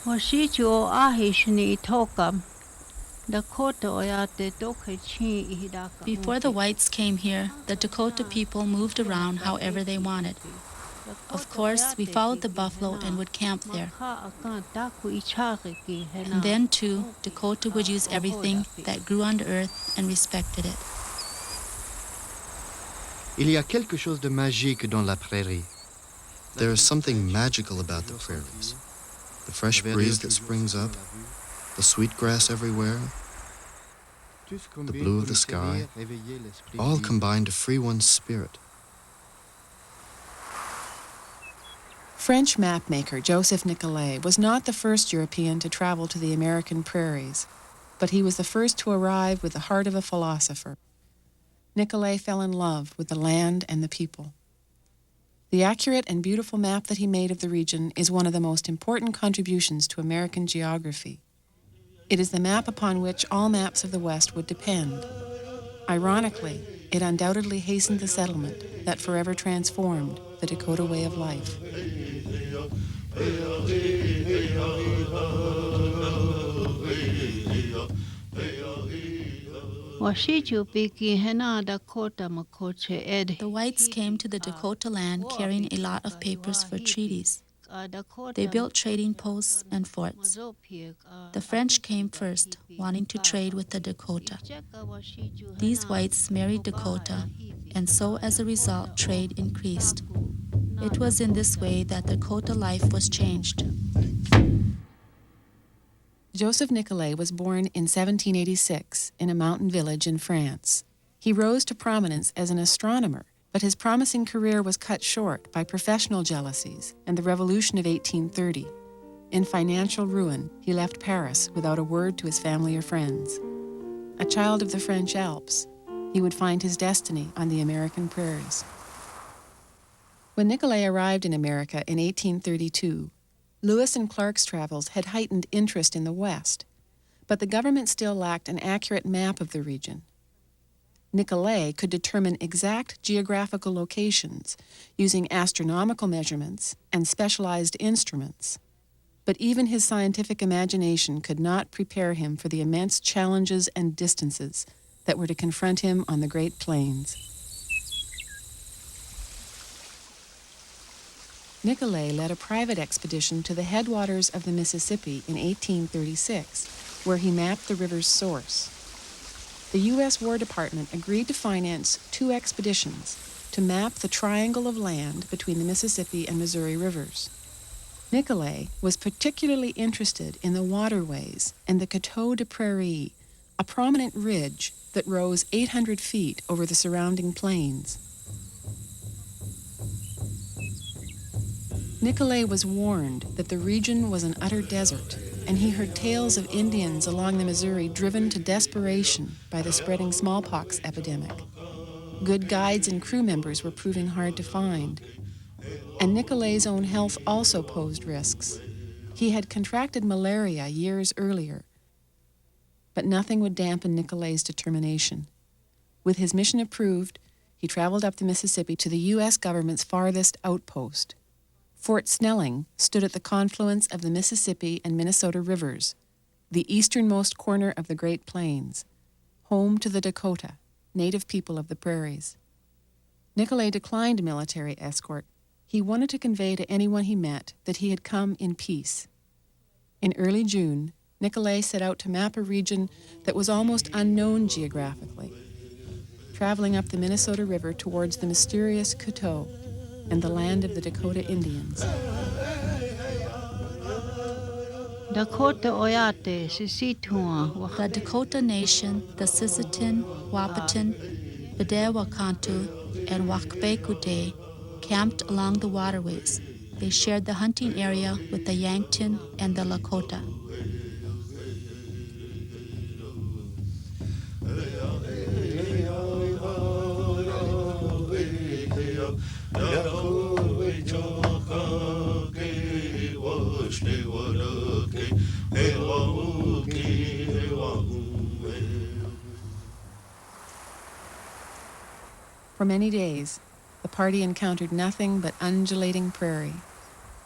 Washichu o ahishni tokam. Dakota oyate dokechi ihidaka Before the unke. whites came here, the Dakota people moved around however they wanted. Of course, we followed the buffalo and would camp there. And then, too, Dakota would use everything that grew on the earth and respected it. Il y a quelque chose de magique dans la prairie. There is something magical about the prairies. The fresh breeze that springs up, the sweet grass everywhere, the blue of the sky, all combine to free one's spirit. French mapmaker Joseph Nicollet was not the first European to travel to the American prairies, but he was the first to arrive with the heart of a philosopher. Nicollet fell in love with the land and the people. The accurate and beautiful map that he made of the region is one of the most important contributions to American geography. It is the map upon which all maps of the West would depend. Ironically, it undoubtedly hastened the settlement that forever transformed the Dakota way of life. The whites came to the Dakota land carrying a lot of papers for treaties. They built trading posts and forts. The French came first, wanting to trade with the Dakota. These whites married Dakota, and so as a result, trade increased. It was in this way that Dakota life was changed. Joseph Nicollet was born in 1786 in a mountain village in France. He rose to prominence as an astronomer, but his promising career was cut short by professional jealousies and the Revolution of 1830. In financial ruin, he left Paris without a word to his family or friends. A child of the French Alps, he would find his destiny on the American prairies. When Nicollet arrived in America in 1832, Lewis and Clark's travels had heightened interest in the West, but the government still lacked an accurate map of the region. Nicollet could determine exact geographical locations using astronomical measurements and specialized instruments, but even his scientific imagination could not prepare him for the immense challenges and distances that were to confront him on the Great Plains. Nicollet led a private expedition to the headwaters of the Mississippi in 1836, where he mapped the river's source. The U.S. War Department agreed to finance 2 expeditions to map the triangle of land between the Mississippi and Missouri rivers. Nicollet was particularly interested in the waterways and the Coteau de Prairie, a prominent ridge that rose 800 feet over the surrounding plains. Nicollet was warned that the region was an utter desert, and he heard tales of Indians along the Missouri driven to desperation by the spreading smallpox epidemic. Good guides and crew members were proving hard to find. And Nicollet's own health also posed risks. He had contracted malaria years earlier. But nothing would dampen Nicollet's determination. With his mission approved, he traveled up the Mississippi to the U.S. government's farthest outpost. Fort Snelling stood at the confluence of the Mississippi and Minnesota rivers, the easternmost corner of the Great Plains, home to the Dakota, native people of the prairies. Nicollet declined military escort. He wanted to convey to anyone he met that he had come in peace. In early June, Nicollet set out to map a region that was almost unknown geographically, traveling up the Minnesota River towards the mysterious Coteau and the land of the Dakota Indians. Dakota oyate Sisseton. The Dakota Nation, the Sisseton, Wahpeton, Bedewakantu, and Wakbekute camped along the waterways. They shared the hunting area with the Yankton and the Lakota. For many days, the party encountered nothing but undulating prairie.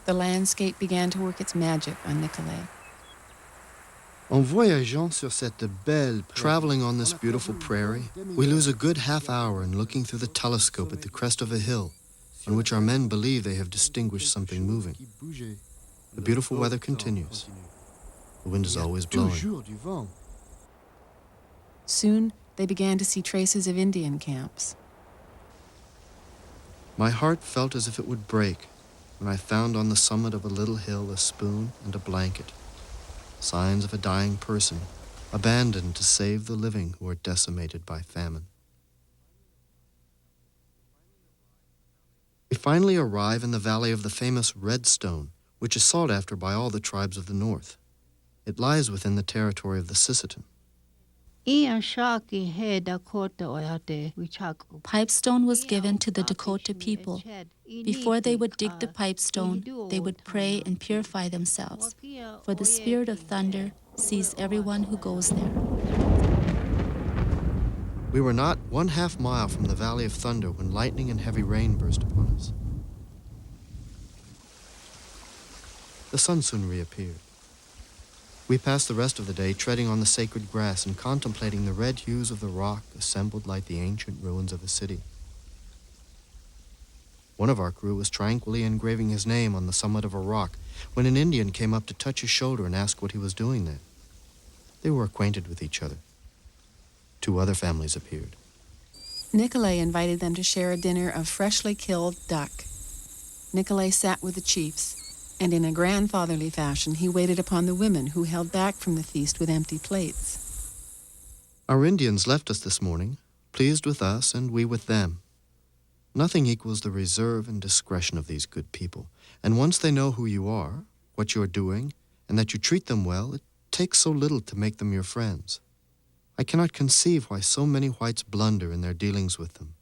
the landscape began to work its magic on Nicollet. En voyageant sur cette belle Traveling on this beautiful prairie, we lose a good half hour in looking through the telescope at the crest of a hill on which our men believe they have distinguished something moving. The beautiful weather continues. The wind is always blowing. Soon, they began to see traces of Indian camps. My heart felt as if it would break when I found on the summit of a little hill a spoon and a blanket, signs of a dying person, abandoned to save the living who are decimated by famine. We finally arrive in the valley of the famous Red Stone, which is sought after by all the tribes of the north. It lies within the territory of the Sisseton. Pipestone was given to the Dakota people. Before they would dig the pipestone, they would pray and purify themselves, for the spirit of thunder sees everyone who goes there. We were not 1/2 mile from the Valley of Thunder when lightning and heavy rain burst upon us. The sun soon reappeared. We passed the rest of the day treading on the sacred grass and contemplating the red hues of the rock assembled like the ancient ruins of a city. One of our crew was tranquilly engraving his name on the summit of a rock when an Indian came up to touch his shoulder and ask what he was doing there. They were acquainted with each other. 2 other families appeared. Nicollet invited them to share a dinner of freshly killed duck. Nicollet sat with the chiefs, and in a grandfatherly fashion he waited upon the women who held back from the feast with empty plates. Our Indians left us this morning, pleased with us and we with them. Nothing equals the reserve and discretion of these good people, and once they know who you are, what you are doing, and that you treat them well, it takes so little to make them your friends. I cannot conceive why so many whites blunder in their dealings with them.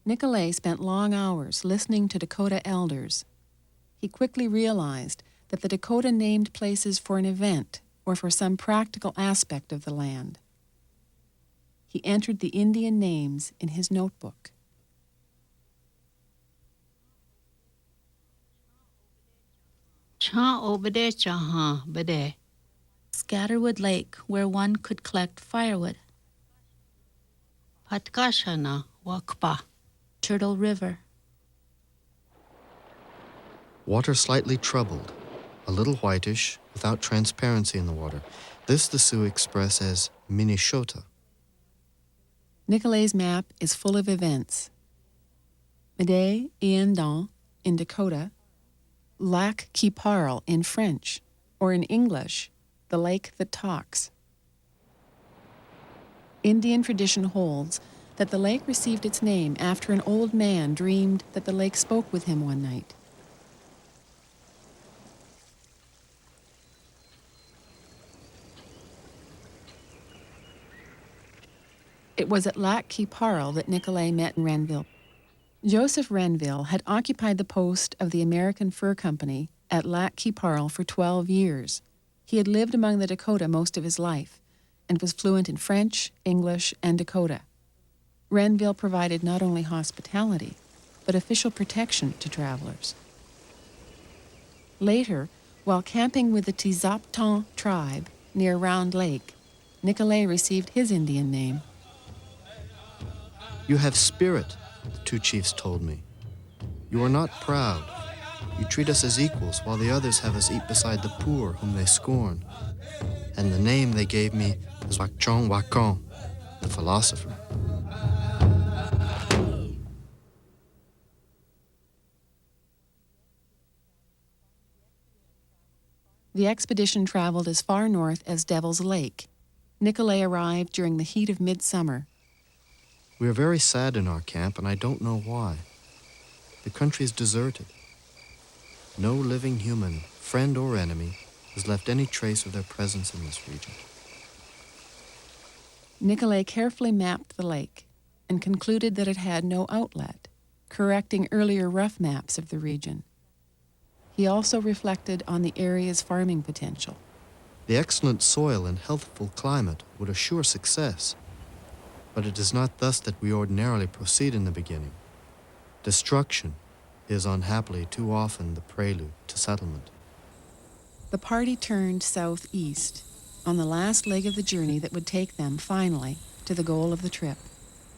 Nicollet spent long hours listening to Dakota elders. He quickly realized that the Dakota named places for an event or for some practical aspect of the land. He entered the Indian names in his notebook. Scatterwood Lake, where one could collect firewood. Turtle River. Water slightly troubled, a little whitish, without transparency in the water. This the Sioux express as Minnesota. Nicollet's map is full of events. Médée Iandon in Dakota, Lac qui parle in French, or in English, the lake that talks. Indian tradition holds that the lake received its name after an old man dreamed that the lake spoke with him one night. It was at Lac qui parle that Nicollet met Renville. Joseph Renville had occupied the post of the American Fur Company at Lac qui parle for 12 years. He had lived among the Dakota most of his life and was fluent in French, English, and Dakota. Renville provided not only hospitality, but official protection to travelers. Later, while camping with the Sisseton tribe near Round Lake, Nicollet received his Indian name. You have spirit, the 2 chiefs told me. You are not proud. You treat us as equals, while the others have us eat beside the poor whom they scorn. And the name they gave me is Wakchong Wakon, the philosopher. The expedition traveled as far north as Devil's Lake. Nicollet arrived during the heat of midsummer. We are very sad in our camp, and I don't know why. The country is deserted. No living human, friend or enemy, has left any trace of their presence in this region. Nicollet carefully mapped the lake and concluded that it had no outlet, correcting earlier rough maps of the region. He also reflected on the area's farming potential. The excellent soil and healthful climate would assure success, but it is not thus that we ordinarily proceed in the beginning. Destruction is unhappily too often the prelude to settlement. The party turned southeast on the last leg of the journey that would take them, finally, to the goal of the trip,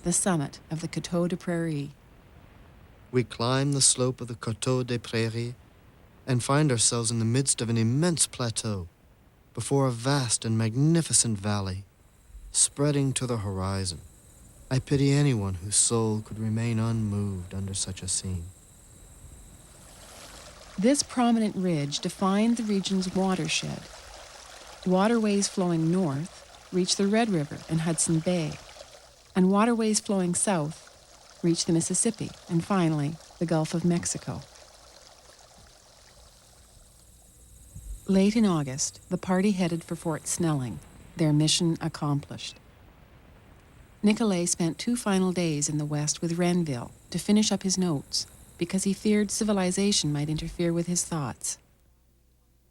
the summit of the Coteau de Prairie. We climb the slope of the Coteau des Prairies and find ourselves in the midst of an immense plateau, before a vast and magnificent valley, spreading to the horizon. I pity anyone whose soul could remain unmoved under such a scene. This prominent ridge defined the region's watershed. Waterways flowing north reach the Red River and Hudson Bay, and waterways flowing south reach the Mississippi and finally the Gulf of Mexico. Late in August, the party headed for Fort Snelling, their mission accomplished. Nicollet spent 2 final days in the West with Renville to finish up his notes because he feared civilization might interfere with his thoughts.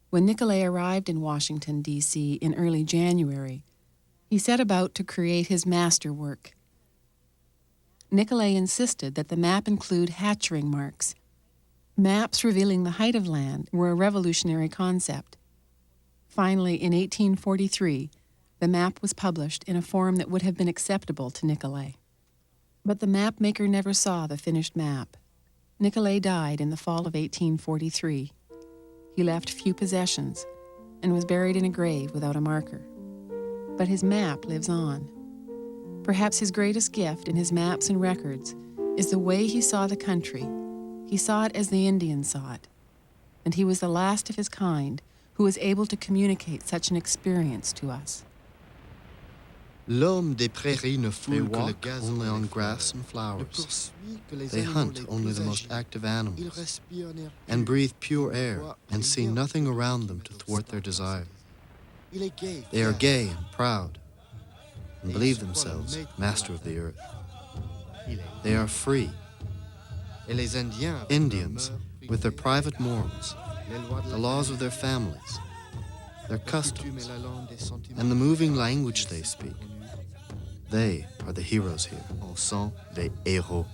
When Nicollet arrived in Washington, D.C. in early January, he set about to create his masterwork. Nicollet insisted that the map include hatchering marks. Maps revealing the height of land were a revolutionary concept. Finally, in 1843, the map was published in a form that would have been acceptable to Nicollet. But the map maker never saw the finished map. Nicollet died in the fall of 1843. He left few possessions and was buried in a grave without a marker. But his map lives on. Perhaps his greatest gift in his maps and records is the way he saw the country. He saw it as the Indians saw it, and he was the last of his kind who was able to communicate such an experience to us. L'homme des prairies ne foule que le gazon only on grass and flowers. They hunt only the most active animals, and breathe pure air, and see nothing around them to thwart their desires. They are gay and proud, and believe themselves master of the earth. They are free. Indians, with their private morals, the laws of their families, their customs, and the moving language they speak, they are the heroes here. On sent les héros.